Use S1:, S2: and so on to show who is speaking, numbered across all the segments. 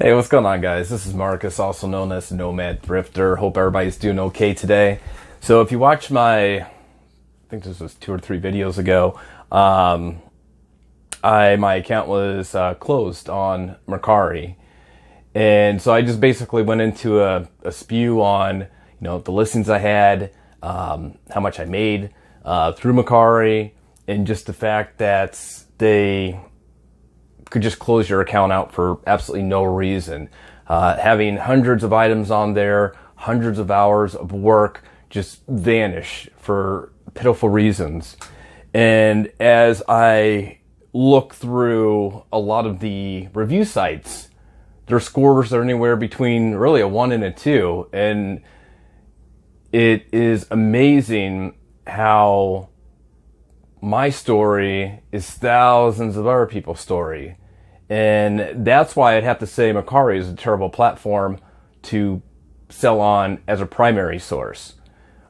S1: Hey, what's going on, guys? This is Marcus, also known as Nomad Thrifter. Hope everybody's doing okay today. So if you watch I think this was 2 or 3 videos ago, my account was closed on Mercari. And so I just basically went into a spew on, the listings I had, how much I made through Mercari, and just the fact that they could just close your account out for absolutely no reason. Having hundreds of items on there, hundreds of hours of work just vanish for pitiful reasons. And as I look through a lot of the review sites, their scores are anywhere between really a 1 and a 2. And it is amazing how my story is thousands of other people's story. And that's why I'd have to say Mercari is a terrible platform to sell on as a primary source.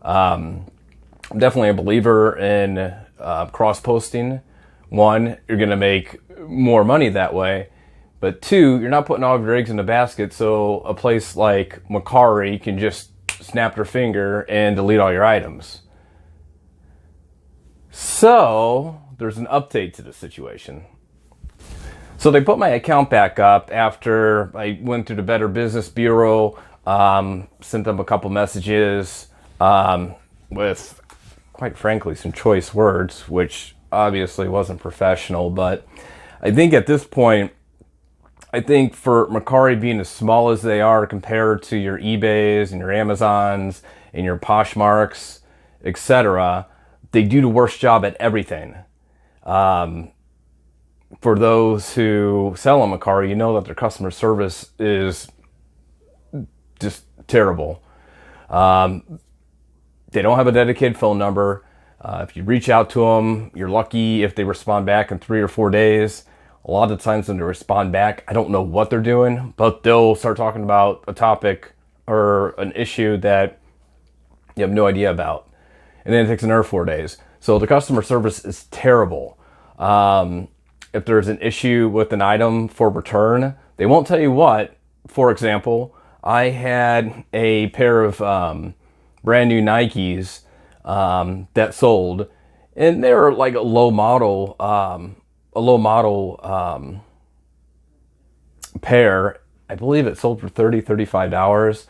S1: I'm definitely a believer in cross-posting. 1, you're going to make more money that way. But 2, you're not putting all of your eggs in a basket, so a place like Mercari can just snap their finger and delete all your items. So there's an update to the situation. So they put my account back up after I went through the Better Business Bureau, sent them a couple messages with, quite frankly, some choice words, which obviously wasn't professional. But I think at this point, for Mercari being as small as they are compared to your eBays and your Amazons and your Poshmarks, etc., they do the worst job at everything. For those who sell on Mercari, you know that their customer service is just terrible. They don't have a dedicated phone number. If you reach out to them, you're lucky if they respond back in 3 or 4 days. A lot of times when they respond back, I don't know what they're doing, but they'll start talking about a topic or an issue that you have no idea about. And then it takes another 4 days. So the customer service is terrible. If there's an issue with an item for return, they won't tell you what. For example, I had a pair of brand new Nikes that sold, and they were like a low model pair. I believe it sold for $35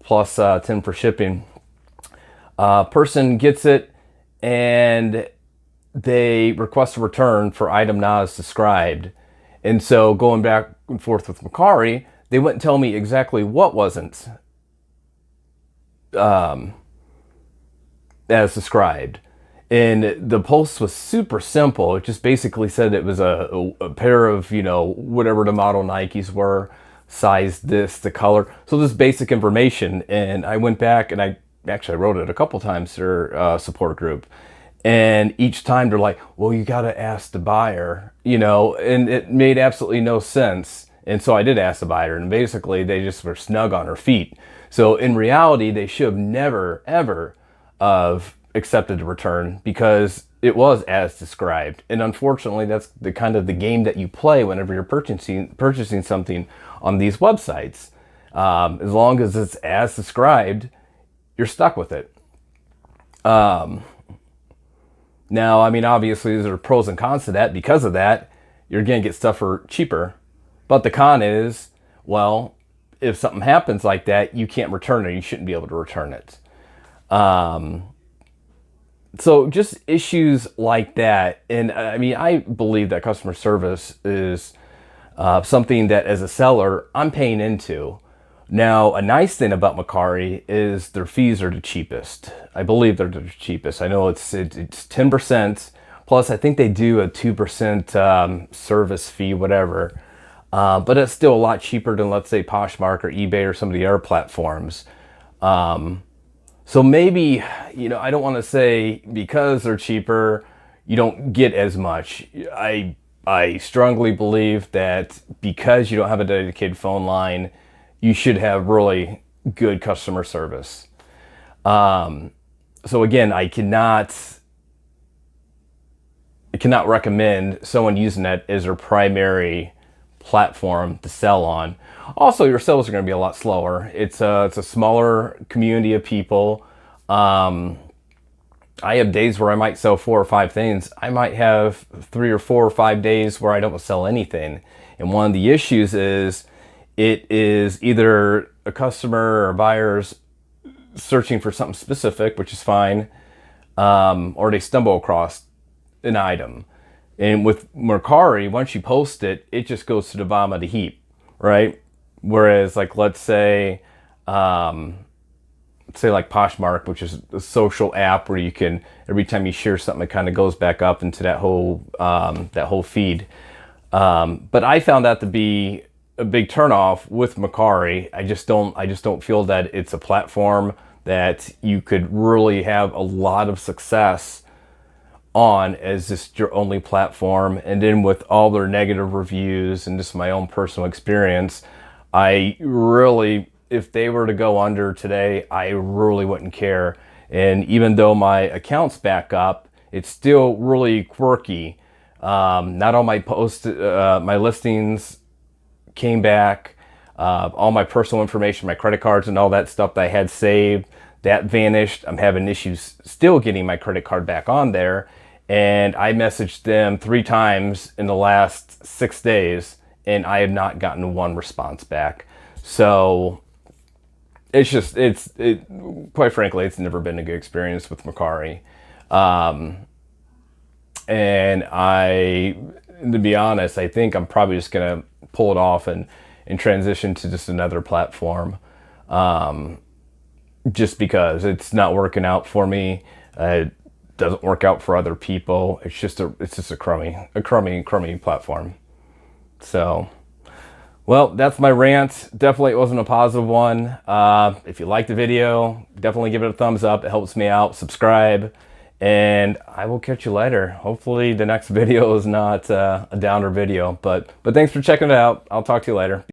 S1: plus 10 for shipping. Person gets it and they request a return for item not as described. And so going back and forth with Mercari, they wouldn't tell me exactly what wasn't as described. And the post was super simple. It just basically said it was a pair of, whatever the model Nikes were, size this, the color. So this basic information. And I went back and I wrote it a couple times to their support group. And each time they're like, well, you got to ask the buyer, and it made absolutely no sense. And so I did ask the buyer, and basically they just were snug on her feet. So in reality, they should have never, ever accepted the return because it was as described. And unfortunately, that's the kind of the game that you play whenever you're purchasing something on these websites. As long as it's as described, you're stuck with it. Now, obviously, there are pros and cons to that. Because of that, you're going to get stuff for cheaper. But the con is, well, if something happens like that, you can't return it. You shouldn't be able to return it. So just issues like that. And I believe that customer service is something that as a seller, I'm paying into. Now, a nice thing about Mercari is their fees are the cheapest. I believe they're the cheapest. I know it's 10%, plus I think they do a 2% service fee, whatever. But it's still a lot cheaper than, let's say, Poshmark or eBay or some of the other platforms. So maybe, I don't want to say because they're cheaper, you don't get as much. I strongly believe that because you don't have a dedicated phone line, you should have really good customer service. So again, I cannot recommend someone using that as their primary platform to sell on. Also, your sales are going to be a lot slower. It's a smaller community of people. I have days where I might sell 4 or 5 things. I might have 3 or 4 or 5 days where I don't sell anything. And one of the issues is it is either a customer or buyer's searching for something specific, which is fine, or they stumble across an item. And with Mercari, once you post it, it just goes to the bottom of the heap, right? Whereas, like, let's say like Poshmark, which is a social app where you can, every time you share something, it kind of goes back up into that whole feed. But I found that to be a big turnoff with Mercari. I just don't feel that it's a platform that you could really have a lot of success on as just your only platform. And then with all their negative reviews and just my own personal experience, I really, if they were to go under today, I really wouldn't care. And even though my account's back up, it's still really quirky. Not all my posts, my listings came back. All my personal information, my credit cards and all that stuff that I had saved, that vanished. I'm having issues still getting my credit card back on there. And I messaged them 3 times in the last 6 days, and I have not gotten 1 response back. So it's just, quite frankly, it's never been a good experience with Mercari. And to be honest, I think I'm probably just going to pull it off and transition to just another platform. Just because it's not working out for me. It doesn't work out for other people. It's just a crummy platform. So, well, that's my rant. Definitely it wasn't a positive one. If you liked the video, definitely give it a thumbs up. It helps me out. Subscribe. And I will catch you later. Hopefully the next video is not a downer video. But thanks for checking it out. I'll talk to you later.